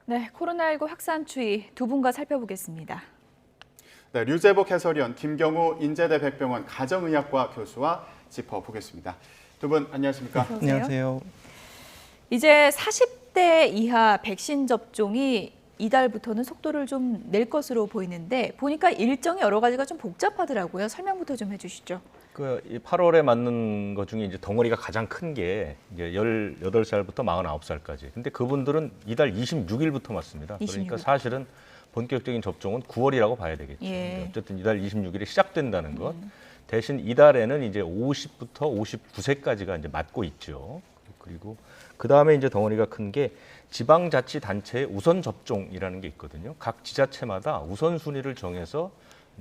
네, 코로나19 확산 추이 두 분과 살펴보겠습니다. 네, 류재복 해설위원, 김경우 인제대 백병원 가정의학과 교수와 짚어보겠습니다. 두 분 안녕하십니까? 어서 오세요. 안녕하세요. 이제 40대 이하 백신 접종이 이달부터는 속도를 좀 낼 것으로 보이는데 보니까 일정이 여러 가지가 좀 복잡하더라고요. 설명부터 좀 해주시죠. 그 8월에 맞는 것 중에 이제 덩어리가 가장 큰 게 이제 18살부터 49살까지. 근데 그분들은 이달 26일부터 맞습니다. 26일. 그러니까 사실은 본격적인 접종은 9월이라고 봐야 되겠죠. 예. 어쨌든 이달 26일에 시작된다는 것. 대신 이달에는 이제 50부터 59세까지가 이제 맞고 있죠. 그리고 그 다음에 이제 덩어리가 큰 게 지방자치단체의 우선 접종이라는 게 있거든요. 각 지자체마다 우선순위를 정해서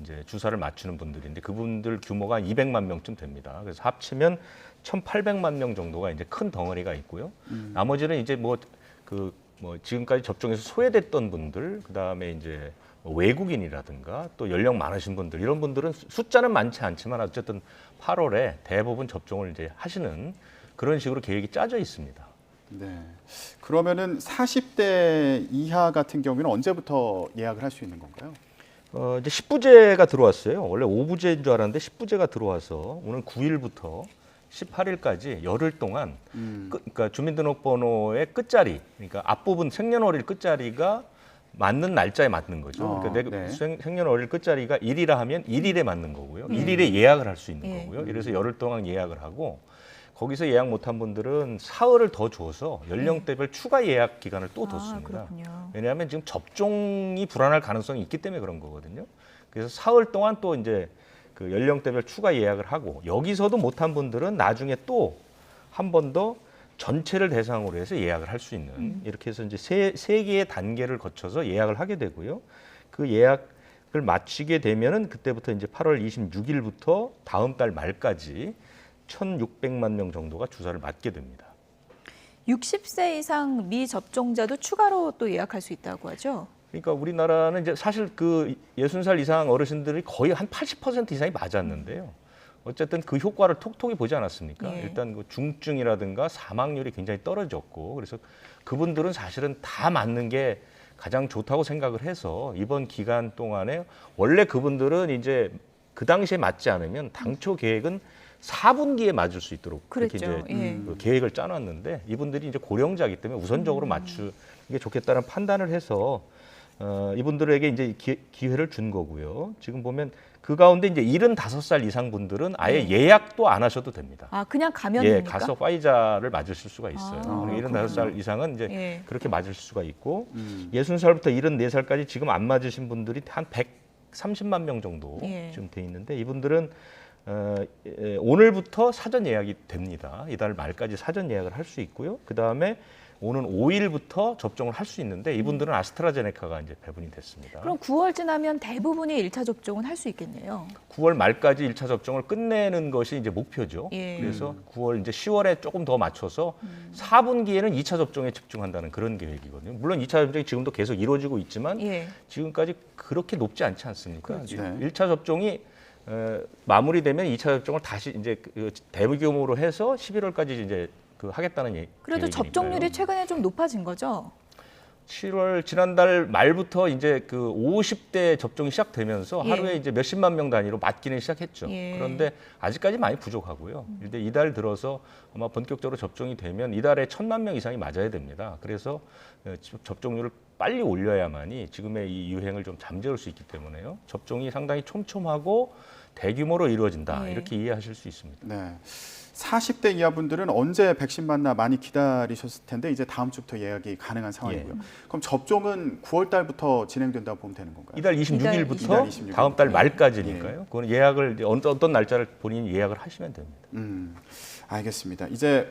이제 주사를 맞추는 분들인데 그분들 규모가 200만 명쯤 됩니다. 그래서 합치면 1,800만 명 정도가 이제 큰 덩어리가 있고요. 나머지는 이제 지금까지 접종에서 소외됐던 분들, 그 다음에 이제 외국인이라든가 또 연령 많으신 분들 이런 분들은 숫자는 많지 않지만 어쨌든 8월에 대부분 접종을 이제 하시는 그런 식으로 계획이 짜져 있습니다. 네. 그러면은 40대 이하 같은 경우에는 언제부터 예약을 할 수 있는 건가요? 이제 10부제가 들어왔어요. 원래 5부제인 줄 알았는데 10부제가 들어와서 오늘 9일부터 18일까지 열흘 동안 그러니까 주민등록번호의 끝자리, 그러니까 앞부분 생년월일 끝자리가 맞는 날짜에 맞는 거죠. 그러니까 네. 생년월일 끝자리가 1이라 하면 1일에 맞는 거고요. 1일에 예약을 할 수 있는 예. 거고요. 그래서 열흘 동안 예약을 하고 거기서 예약 못한 분들은 사흘을 더 줘서 연령대별 추가 예약 기간을 또 뒀습니다. 그렇군요. 왜냐하면 지금 접종이 불안할 가능성이 있기 때문에 그런 거거든요. 그래서 사흘 동안 또 이제 그 연령대별 추가 예약을 하고 여기서도 못한 분들은 나중에 또 한 번 더 전체를 대상으로 해서 예약을 할 수 있는 이렇게 해서 이제 세 개의 단계를 거쳐서 예약을 하게 되고요. 그 예약을 마치게 되면은 그때부터 이제 8월 26일부터 다음 달 말까지 1,600만 명 정도가 주사를 맞게 됩니다. 60세 이상 미접종자도 추가로 또 예약할 수 있다고 하죠. 그러니까 우리나라는 이제 사실 그 60살 이상 어르신들이 거의 한 80% 이상이 맞았는데요. 어쨌든 그 효과를 톡톡히 보지 않았습니까? 예. 일단 그 중증이라든가 사망률이 굉장히 떨어졌고 그래서 그분들은 사실은 다 맞는 게 가장 좋다고 생각을 해서 이번 기간 동안에 원래 그분들은 이제 그 당시에 맞지 않으면 당초 계획은 4분기에 맞을 수 있도록 그렇게 그랬죠. 이제 예. 그 계획을 짜놨는데 이분들이 이제 고령자이기 때문에 우선적으로 맞추는 게 좋겠다는 판단을 해서 이분들에게 이제 기회를 준 거고요. 지금 보면 그 가운데 이제 75살 이상 분들은 아예 예약도 안 하셔도 됩니다. 아, 그냥 가면 예, 됩니까? 가서 파이자를 맞으실 수가 있어요. 아, 75살 이상은 이제 예. 그렇게 맞을 수가 있고 60살부터 74살까지 지금 안 맞으신 분들이 한 130만 명 정도 예. 지금 돼 있는데 이분들은 오늘부터 사전 예약이 됩니다. 이달 말까지 사전 예약을 할 수 있고요. 그 다음에 오는 5일부터 접종을 할 수 있는데 이분들은 아스트라제네카가 이제 배분이 됐습니다. 그럼 9월 지나면 대부분이 1차 접종은 할 수 있겠네요. 9월 말까지 1차 접종을 끝내는 것이 이제 목표죠. 예. 그래서 9월 이제 10월에 조금 더 맞춰서 4분기에는 2차 접종에 집중한다는 그런 계획이거든요. 물론 2차 접종이 지금도 계속 이루어지고 있지만 예. 지금까지 그렇게 높지 않지 않습니까? 그렇죠. 네. 1차 접종이 마무리되면 2차 접종을 다시 이제 대규모로 해서 11월까지 이제 하겠다는 그래도 계획이니까요. 접종률이 최근에 좀 높아진 거죠? 7월 지난달 말부터 이제 그 50대 접종이 시작되면서 예. 하루에 이제 몇십만 명 단위로 맞기는 시작했죠. 예. 그런데 아직까지 많이 부족하고요. 근데 이달 들어서 아마 본격적으로 접종이 되면 이달에 1,000만 명 이상이 맞아야 됩니다. 그래서 접종률을 빨리 올려야만이 지금의 이 유행을 좀 잠재울 수 있기 때문에요. 접종이 상당히 촘촘하고 대규모로 이루어진다. 예. 이렇게 이해하실 수 있습니다. 네. 40대 이하 분들은 언제 백신 맞나 많이 기다리셨을 텐데 이제 다음 주부터 예약이 가능한 상황이고요. 그럼 접종은 9월 달부터 진행된다고 보면 되는 건가요? 이달 26일부터 이달 26일. 다음 달 말까지니까요. 그건 예약을 어떤 날짜를 본인이 예약을 하시면 됩니다. 알겠습니다. 이제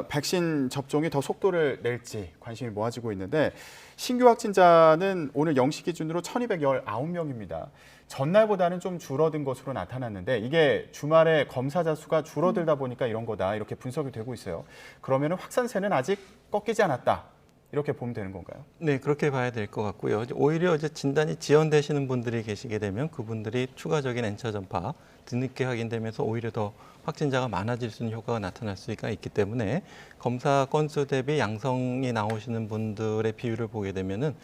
백신 접종이 더 속도를 낼지 관심이 모아지고 있는데 신규 확진자는 오늘 0시 기준으로 1,219명입니다. 전날보다는 좀 줄어든 것으로 나타났는데 이게 주말에 검사자 수가 줄어들다 보니까 이런 거다 이렇게 분석이 되고 있어요. 그러면 확산세는 아직 꺾이지 않았다 이렇게 보면 되는 건가요? 네, 그렇게 봐야 될 것 같고요. 오히려 이제 진단이 지연되시는 분들이 계시게 되면 그분들이 추가적인 N차 전파, 뒤늦게 확인되면서 오히려 더 확진자가 많아질 수 있는 효과가 나타날 수가 있기 때문에 검사 건수 대비 양성이 나오시는 분들의 비율을 보게 되면은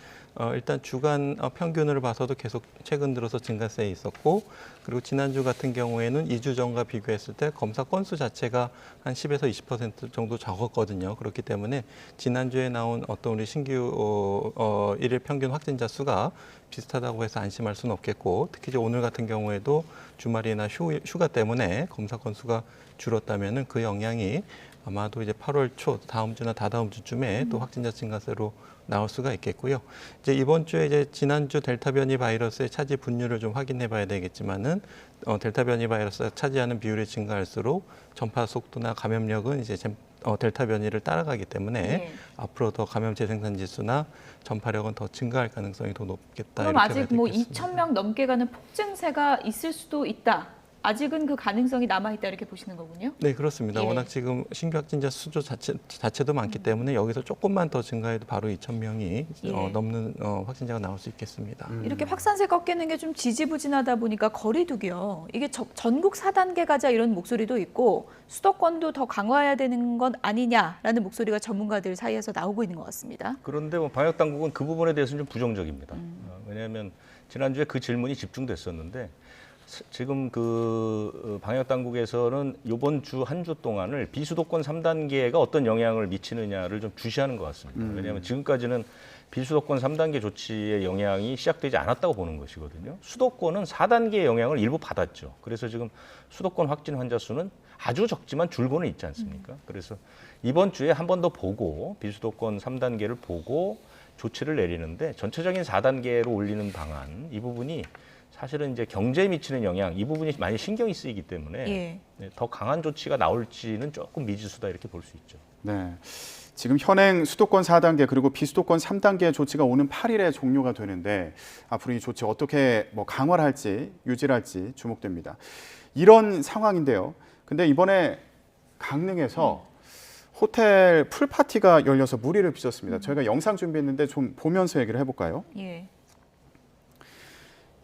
일단 주간 평균으로 봐서도 계속 최근 들어서 증가세에 있었고, 그리고 지난주 같은 경우에는 2주 전과 비교했을 때 검사 건수 자체가 한 10에서 20% 정도 적었거든요. 그렇기 때문에 지난주에 나온 어떤 우리 신규 일일 평균 확진자 수가 비슷하다고 해서 안심할 수는 없겠고, 특히 이제 오늘 같은 경우에도 주말이나 휴가 때문에 검사 건수가 줄었다면은 그 영향이 아마도 이제 8월 초 다음 주나 다다음 주쯤에 또 확진자 증가세로 나올 수가 있겠고요. 이제 이번 주에 이제 지난주 델타 변이 바이러스의 차지 분류를 좀 확인해 봐야 되겠지만은 델타 변이 바이러스가 차지하는 비율이 증가할수록 전파 속도나 감염력은 이제 델타 변이를 따라가기 때문에 네. 앞으로 더 감염 재생산 지수나 전파력은 더 증가할 가능성이 더 높겠다. 그럼 이렇게 아직 봐야 뭐 되겠습니다. 2,000명 넘게 가는 폭증세가 있을 수도 있다. 아직은 그 가능성이 남아 있다 이렇게 보시는 거군요. 네, 그렇습니다. 예. 워낙 지금 신규 확진자 수조 자체도 많기 때문에 여기서 조금만 더 증가해도 바로 2,000명이 예. 넘는 확진자가 나올 수 있겠습니다. 이렇게 확산세 꺾이는 게 좀 지지부진하다 보니까 거리두기요. 이게 전국 4단계 가자 이런 목소리도 있고 수도권도 더 강화해야 되는 건 아니냐라는 목소리가 전문가들 사이에서 나오고 있는 것 같습니다. 그런데 뭐 방역 당국은 그 부분에 대해서는 좀 부정적입니다. 왜냐하면 지난주에 그 질문이 집중됐었는데 지금 그 방역 당국에서는 이번 주 한 주 동안을 비수도권 3단계가 어떤 영향을 미치느냐를 좀 주시하는 것 같습니다. 왜냐하면 지금까지는 비수도권 3단계 조치의 영향이 시작되지 않았다고 보는 것이거든요. 수도권은 4단계의 영향을 일부 받았죠. 그래서 지금 수도권 확진 환자 수는 아주 적지만 줄고는 있지 않습니까? 그래서 이번 주에 한 번 더 보고 비수도권 3단계를 보고 조치를 내리는데 전체적인 4단계로 올리는 방안 이 부분이 사실은 이제 경제에 미치는 영향 이 부분이 많이 신경이 쓰이기 때문에 예. 네, 더 강한 조치가 나올지는 조금 미지수다 이렇게 볼 수 있죠. 네. 지금 현행 수도권 4단계 그리고 비수도권 3단계 조치가 오는 8일에 종료가 되는데 앞으로 이 조치 어떻게 뭐 강화를 할지 유지를 할지 주목됩니다. 이런 상황인데요. 근데 이번에 강릉에서 호텔 풀파티가 열려서 물의를 빚었습니다. 저희가 영상 준비했는데 좀 보면서 얘기를 해볼까요? 예.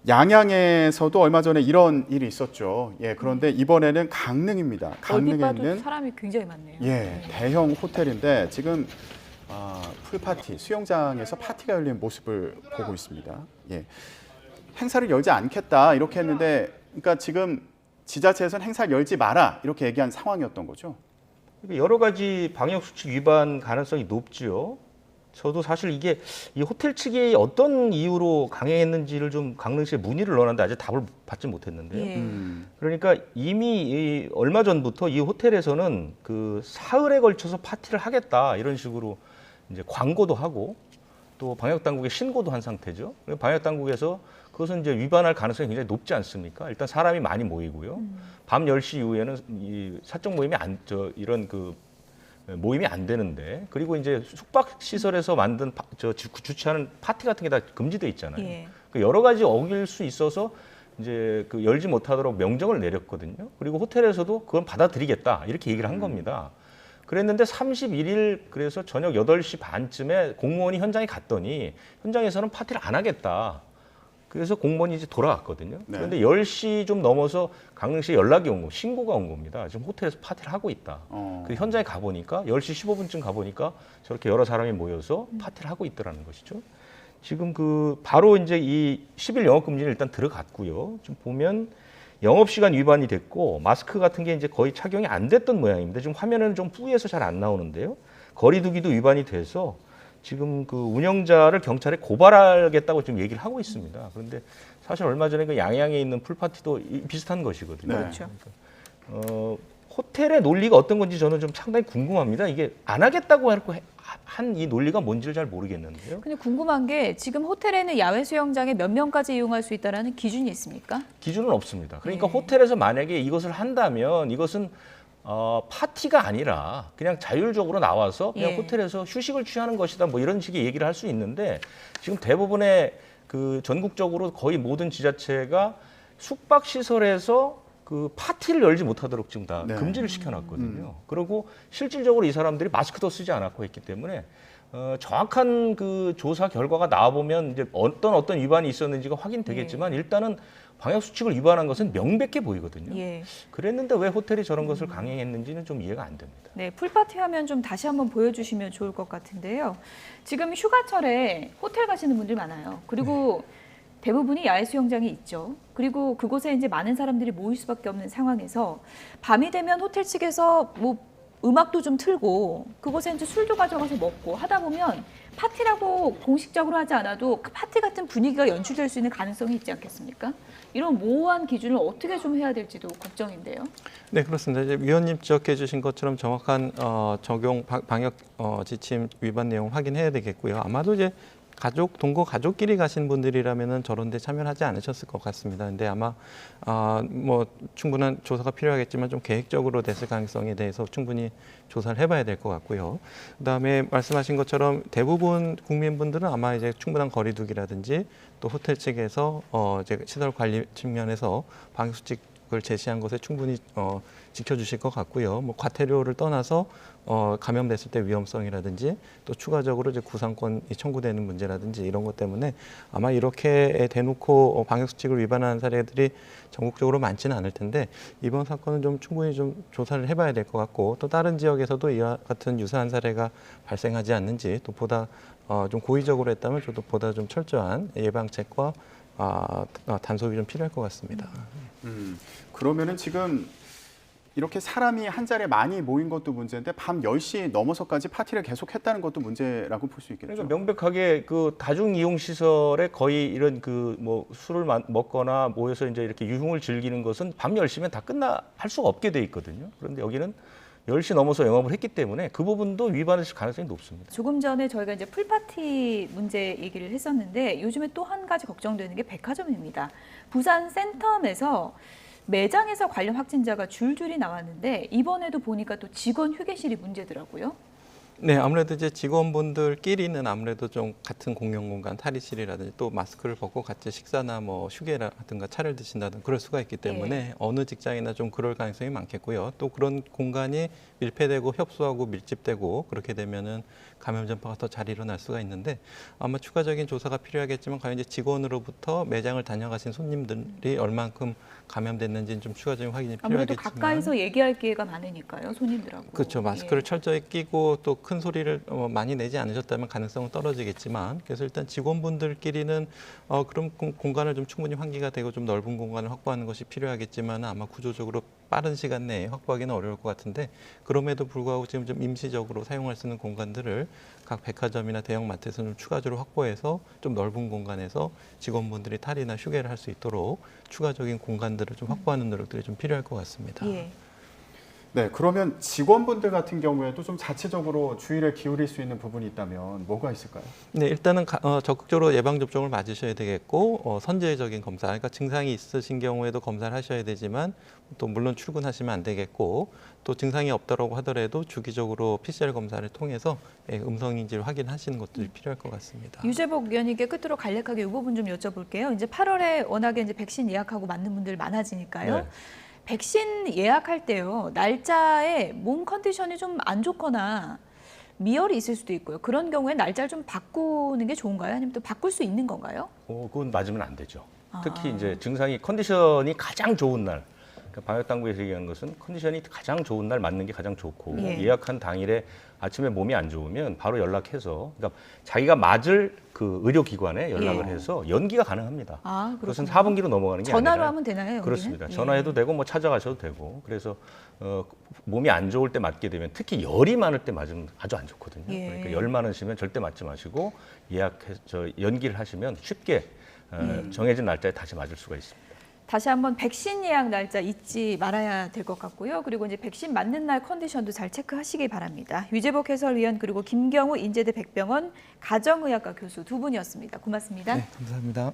양양에서도 얼마 전에 이런 일이 있었죠. 예, 그런데 이번에는 강릉입니다. 얼핏 강릉에 봐도 있는 사람이 굉장히 많네요. 예, 대형 호텔인데 지금 풀파티, 수영장에서 파티가 열린 모습을 보고 있습니다. 예, 행사를 열지 않겠다 이렇게 했는데, 그러니까 지금 지자체에서는 행사를 열지 마라 이렇게 얘기한 상황이었던 거죠. 여러 가지 방역 수칙 위반 가능성이 높지요. 저도 사실 이게 이 호텔 측이 어떤 이유로 강행했는지를 좀 강릉시에 문의를 넣었는데 아직 답을 받지 못했는데요. 예. 그러니까 이미 얼마 전부터 이 호텔에서는 그 사흘에 걸쳐서 파티를 하겠다 이런 식으로 이제 광고도 하고 또 방역 당국에 신고도 한 상태죠. 방역 당국에서 그것은 이제 위반할 가능성이 굉장히 높지 않습니까? 일단 사람이 많이 모이고요. 밤 10시 이후에는 이 사적 모임이 이런 그 모임이 안 되는데, 그리고 이제 숙박 시설에서 만든 주최하는 파티 같은 게 다 금지돼 있잖아요. 예. 그 여러 가지 어길 수 있어서 이제 그 열지 못하도록 명령을 내렸거든요. 그리고 호텔에서도 그건 받아들이겠다 이렇게 얘기를 한 겁니다. 그랬는데 31일 그래서 저녁 8시 반쯤에 공무원이 현장에 갔더니 현장에서는 파티를 안 하겠다. 그래서 공무원이 이제 돌아갔거든요. 네. 그런데 10시 좀 넘어서 강릉시에 연락이 온 거, 신고가 온 겁니다. 지금 호텔에서 파티를 하고 있다. 그 현장에 가보니까 10시 15분쯤 가보니까 저렇게 여러 사람이 모여서 파티를 하고 있더라는 것이죠. 지금 그 바로 이제 이 10일 영업금지는 일단 들어갔고요. 좀 보면 영업시간 위반이 됐고 마스크 같은 게 이제 거의 착용이 안 됐던 모양입니다. 지금 화면에는 좀 뿌얘서 잘 안 나오는데요. 거리두기도 위반이 돼서 지금 그 운영자를 경찰에 고발하겠다고 지금 얘기를 하고 있습니다. 그런데 사실 얼마 전에 그 양양에 있는 풀파티도 비슷한 것이거든요. 네. 그렇죠. 호텔의 논리가 어떤 건지 저는 좀 상당히 궁금합니다. 이게 안 하겠다고 한 이 논리가 뭔지를 잘 모르겠는데요. 근데 궁금한 게 지금 호텔에는 야외 수영장에 몇 명까지 이용할 수 있다라는 기준이 있습니까? 기준은 없습니다. 그러니까 네. 호텔에서 만약에 이것을 한다면 이것은 파티가 아니라 그냥 자율적으로 나와서 그냥 예. 호텔에서 휴식을 취하는 것이다. 뭐 이런 식의 얘기를 할 수 있는데 지금 대부분의 그 전국적으로 거의 모든 지자체가 숙박 시설에서 그 파티를 열지 못하도록 지금 다 네. 금지를 시켜놨거든요. 그리고 실질적으로 이 사람들이 마스크도 쓰지 않았고 했기 때문에 정확한 그 조사 결과가 나와 보면 이제 어떤 위반이 있었는지가 확인되겠지만 일단은 방역 수칙을 위반한 것은 명백해 보이거든요. 예. 그랬는데 왜 호텔이 저런 것을 강행했는지는 좀 이해가 안 됩니다. 네, 풀파티 화면 좀 다시 한번 보여주시면 좋을 것 같은데요. 지금 휴가철에 호텔 가시는 분들 많아요. 그리고 대부분이 야외 수영장이 있죠. 그리고 그곳에 이제 많은 사람들이 모일 수밖에 없는 상황에서 밤이 되면 호텔 측에서 뭐 음악도 좀 틀고 그곳에 이제 술도 가져가서 먹고 하다 보면 파티라고 공식적으로 하지 않아도 그 파티 같은 분위기가 연출될 수 있는 가능성이 있지 않겠습니까? 이런 모호한 기준을 어떻게 좀 해야 될지도 걱정인데요. 네, 그렇습니다. 이제 위원님 지적해 주신 것처럼 정확한 적용 방역 지침 위반 내용 확인해야 되겠고요. 아마도 이제 동거 가족끼리 가신 분들이라면은 저런 데 참여하지 않으셨을 것 같습니다. 근데 아마 뭐 충분한 조사가 필요하겠지만 좀 계획적으로 됐을 가능성에 대해서 충분히 조사를 해봐야 될 것 같고요. 그다음에 말씀하신 것처럼 대부분 국민분들은 아마 이제 충분한 거리두기라든지 또 호텔 측에서 이제 시설 관리 측면에서 방역 수칙을 제시한 것에 충분히 지켜주실 것 같고요. 뭐 과태료를 떠나서 감염됐을 때 위험성이라든지 또 추가적으로 이제 구상권이 청구되는 문제라든지 이런 것 때문에 아마 이렇게 대놓고 방역 수칙을 위반하는 사례들이 전국적으로 많지는 않을 텐데 이번 사건은 좀 충분히 좀 조사를 해봐야 될 것 같고 또 다른 지역에서도 이와 같은 유사한 사례가 발생하지 않는지 또 보다 좀 고의적으로 했다면 저도 보다 좀 철저한 예방책과 단속이 좀 필요할 것 같습니다. 그러면은 지금 이렇게 사람이 한 자리에 많이 모인 것도 문제인데 밤 10시 넘어서까지 파티를 계속했다는 것도 문제라고 볼 수 있겠죠. 그러니까 명백하게 그 다중 이용 시설에 거의 이런 그 뭐 술을 먹거나 모여서 이제 이렇게 유흥을 즐기는 것은 밤 10시면 다 할 수가 없게 돼 있거든요. 그런데 여기는 10시 넘어서 영업을 했기 때문에 그 부분도 위반했을 가능성이 높습니다. 조금 전에 저희가 이제 풀파티 문제 얘기를 했었는데 요즘에 또 한 가지 걱정되는 게 백화점입니다. 부산 센텀에서 매장에서 관련 확진자가 줄줄이 나왔는데 이번에도 보니까 또 직원 휴게실이 문제더라고요. 네, 아무래도 이제 직원분들끼리는 아무래도 좀 같은 공용 공간, 탈의실이라든지 또 마스크를 벗고 같이 식사나 뭐 휴게라든가 차를 드신다든가 그럴 수가 있기 때문에 어느 직장이나 좀 그럴 가능성이 많겠고요. 또 그런 공간이 밀폐되고 협소하고 밀집되고 그렇게 되면은 감염 전파가 더 잘 일어날 수가 있는데 아마 추가적인 조사가 필요하겠지만 과연 이제 직원으로부터 매장을 다녀가신 손님들이 얼만큼 감염됐는지는 좀 추가적인 확인이 아무래도 필요하겠지만 가까이서 얘기할 기회가 많으니까요, 손님들하고. 그렇죠. 마스크를 철저히 끼고 또 큰 소리를 많이 내지 않으셨다면 가능성은 떨어지겠지만 그래서 일단 직원분들끼리는 그런 공간을 좀 충분히 환기가 되고 좀 넓은 공간을 확보하는 것이 필요하겠지만 아마 구조적으로 빠른 시간 내에 확보하기는 어려울 것 같은데 그럼에도 불구하고 지금 좀 임시적으로 사용할 수 있는 공간들을 각 백화점이나 대형마트에서 좀 추가적으로 확보해서 좀 넓은 공간에서 직원분들이 탈의나 휴게를 할 수 있도록 추가적인 공간들을 좀 확보하는 노력들이 좀 필요할 것 같습니다. 예. 네, 그러면 직원분들 같은 경우에도 좀 자체적으로 주의를 기울일 수 있는 부분이 있다면 뭐가 있을까요? 네, 일단은 적극적으로 예방 접종을 맞으셔야 되겠고 선제적인 검사, 그러니까 증상이 있으신 경우에도 검사를 하셔야 되지만 또 물론 출근하시면 안 되겠고 또 증상이 없다고 하더라도 주기적으로 PCR 검사를 통해서 음성인지를 확인하시는 것들이 필요할 것 같습니다. 유재복 위원님께 끝으로 간략하게 이 부분 좀 여쭤볼게요. 이제 8월에 워낙에 이제 백신 예약하고 맞는 분들 많아지니까요. 네. 백신 예약할 때요, 날짜에 몸 컨디션이 좀 안 좋거나 미열이 있을 수도 있고요. 그런 경우에 날짜를 좀 바꾸는 게 좋은가요? 아니면 또 바꿀 수 있는 건가요? 그건 맞으면 안 되죠. 특히 이제 컨디션이 가장 좋은 날, 그러니까 방역 당국에서 얘기하는 것은 컨디션이 가장 좋은 날 맞는 게 가장 좋고 예약한 당일에 아침에 몸이 안 좋으면 바로 연락해서 그러니까 자기가 맞을 그 의료기관에 연락을 해서 연기가 가능합니다. 그것은 4분기로 넘어가는 게 전화로 아니라 하면 되나요? 여기는? 그렇습니다. 전화해도 되고 뭐 찾아가셔도 되고 그래서 몸이 안 좋을 때 맞게 되면 특히 열이 많을 때 맞으면 아주 안 좋거든요. 그러니까 열 많으시면 절대 맞지 마시고 연기를 하시면 쉽게 정해진 날짜에 다시 맞을 수가 있습니다. 다시 한번 백신 예약 날짜 잊지 말아야 될 것 같고요. 그리고 이제 백신 맞는 날 컨디션도 잘 체크하시기 바랍니다. 유재복 해설위원 그리고 김경우 인제대 백병원 가정의학과 교수 두 분이었습니다. 고맙습니다. 네, 감사합니다.